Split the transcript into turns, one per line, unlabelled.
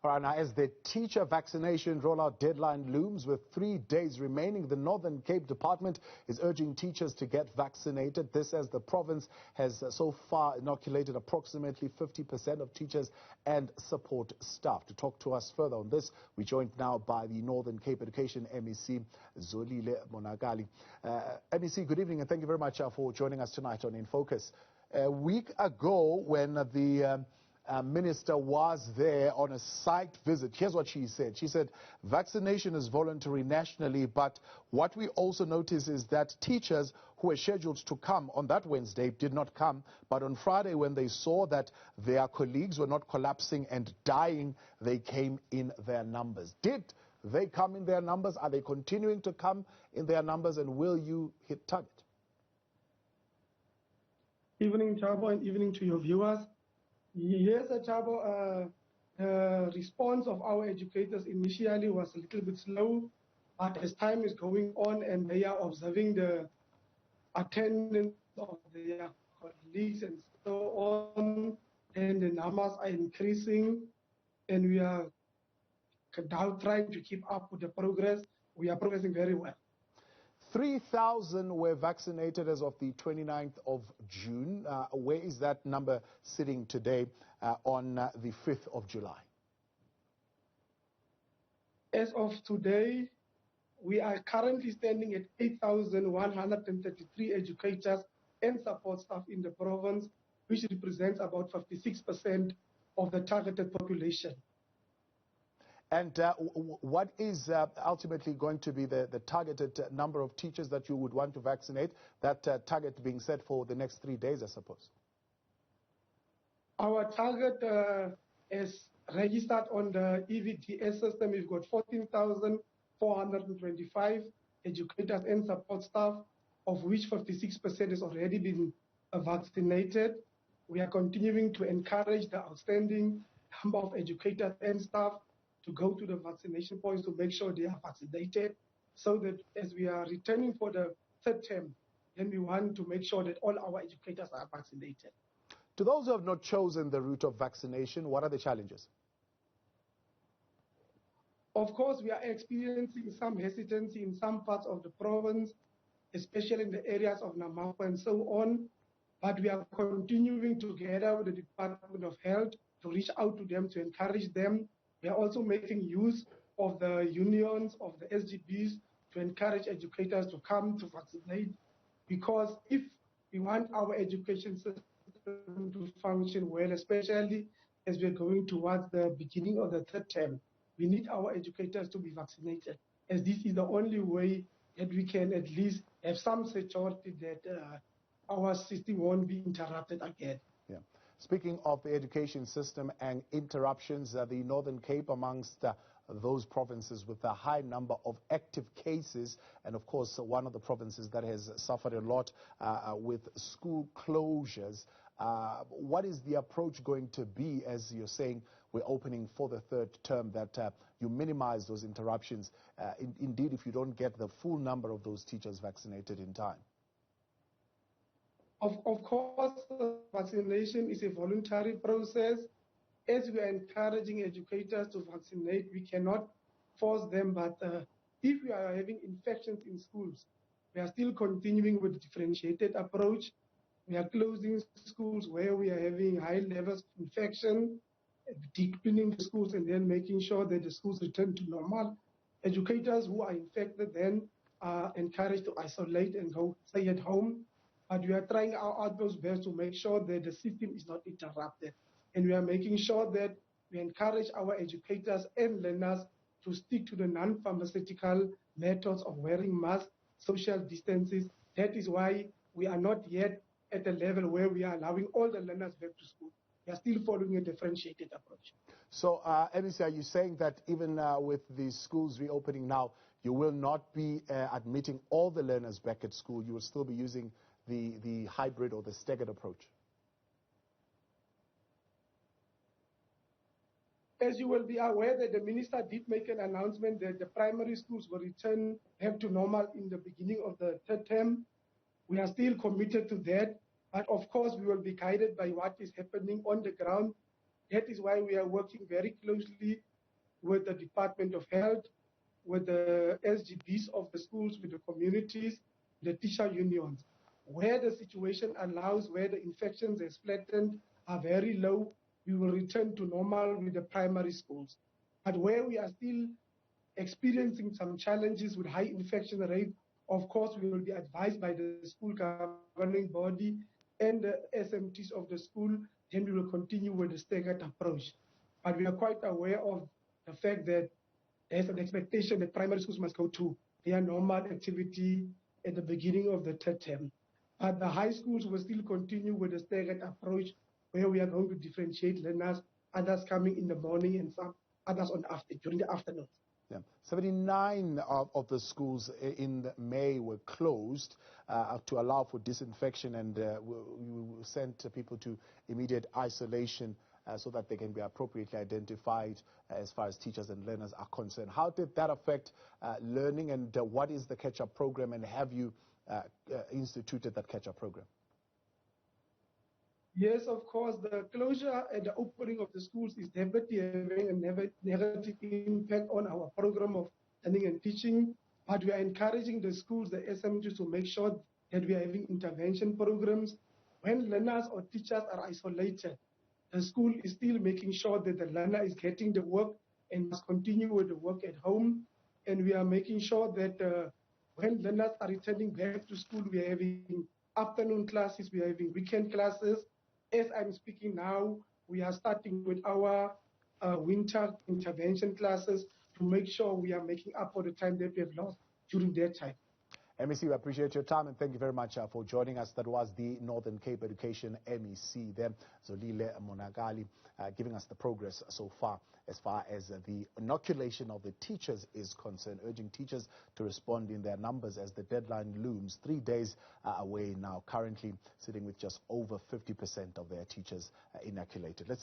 All right, now as the teacher vaccination rollout deadline looms with 3 days remaining, the Northern Cape Department is urging teachers to get vaccinated. This as the province has so far inoculated approximately 50% of teachers and support staff. To talk to us further on this, we're joined now by the Northern Cape Education MEC, Zolile Monakali. MEC, good evening and thank you very much for joining us tonight on In Focus. A week ago, when the Minister was there on a site visit, here's what she said. She said, vaccination is voluntary nationally, but what we also notice is that teachers who were scheduled to come on that Wednesday did not come. But on Friday, when they saw that their colleagues were not collapsing and dying, they came in their numbers. Did they come in their numbers? Are they continuing to come in their numbers? And will you hit target?
Evening, Chabo, and evening to your viewers. Yes, Chabo, the response of our educators initially was a little bit slow, but as time is going on and they are observing the attendance of their colleagues and so on, and the numbers are increasing, and we are now trying to keep up with the progress. We are progressing very well.
3,000 were vaccinated as of the 29th of June. Where is that number sitting today on the 5th of July?
As of today, we are currently standing at 8,133 educators and support staff in the province, which represents about 56% of the targeted population.
And what is ultimately going to be the targeted number of teachers that you would want to vaccinate, that target being set for the next 3 days, I suppose?
Our target is registered on the EVDS system. We've got 14,425 educators and support staff, of which 56% has already been vaccinated. We are continuing to encourage the outstanding number of educators and staff to go to the vaccination points to make sure they are vaccinated, so that as we are returning for the third term, then we want to make sure that all our educators are vaccinated.
To those who have not chosen the route of vaccination, what are the challenges?
Of course, we are experiencing some hesitancy in some parts of the province, especially in the areas of Namapa and so on, but we are continuing together with the Department of Health to reach out to them, to encourage them. We are also making use of the unions of the SGBs to encourage educators to come to vaccinate, because if we want our education system to function well, especially as we are going towards the beginning of the third term, we need our educators to be vaccinated, as this is the only way that we can at least have some security that our system won't be interrupted again.
Yeah. Speaking of the education system and interruptions, the Northern Cape amongst those provinces with a high number of active cases, and of course one of the provinces that has suffered a lot with school closures. What is the approach going to be, as you're saying we're opening for the third term, that you minimize those interruptions, indeed if you don't get the full number of those teachers vaccinated in time?
Of course, vaccination is a voluntary process. As we are encouraging educators to vaccinate, we cannot force them, but if we are having infections in schools, we are still continuing with the differentiated approach. We are closing schools where we are having high levels of infection, deepening the schools, and then making sure that the schools return to normal. Educators who are infected then are encouraged to isolate and go stay at home. But we are trying our utmost best to make sure that the system is not interrupted. And we are making sure that we encourage our educators and learners to stick to the non-pharmaceutical methods of wearing masks, social distances. That is why we are not yet at a level where we are allowing all the learners back to school. We are still following a differentiated approach.
So, MEC, are you saying that even with the schools reopening now, you will not be admitting all the learners back at school? You will still be using the hybrid or the staggered approach?
As you will be aware that the minister did make an announcement that the primary schools will return back to normal in the beginning of the third term. We are still committed to that, but of course we will be guided by what is happening on the ground. That is why we are working very closely with the Department of Health, with the SGBs of the schools, with the communities, the teacher unions. Where the situation allows, where the infections are flattened, are very low, we will return to normal with the primary schools. But where we are still experiencing some challenges with high infection rate, of course, we will be advised by the school governing body and the SMTs of the school, then we will continue with the staggered approach. But we are quite aware of the fact that there's an expectation that primary schools must go to their normal activity at the beginning of the third term. But the high schools will still continue with the staggered approach, where we are going to differentiate learners, others coming in the morning and some others during the afternoon.
Yeah. 79 of the schools in May were closed to allow for disinfection, and we sent people to immediate isolation so that they can be appropriately identified as far as teachers and learners are concerned. How did that affect learning, and what is the catch-up program, and have you instituted that catch-up program?
Yes, of course. The closure and the opening of the schools is definitely having a negative impact on our program of learning and teaching. But we are encouraging the schools, the SMTs, to make sure that we are having intervention programs. When learners or teachers are isolated, the school is still making sure that the learner is getting the work and must continue with the work at home. And we are making sure that when learners are returning back to school, we are having afternoon classes, we are having weekend classes. As I'm speaking now, we are starting with our winter intervention classes to make sure we are making up for the time that we have lost during that time.
MEC, we appreciate your time and thank you very much for joining us. That was the Northern Cape Education MEC there, Zolile Monakali, giving us the progress so far as the inoculation of the teachers is concerned, urging teachers to respond in their numbers as the deadline looms. 3 days away now, currently sitting with just over 50% of their teachers inoculated. Let's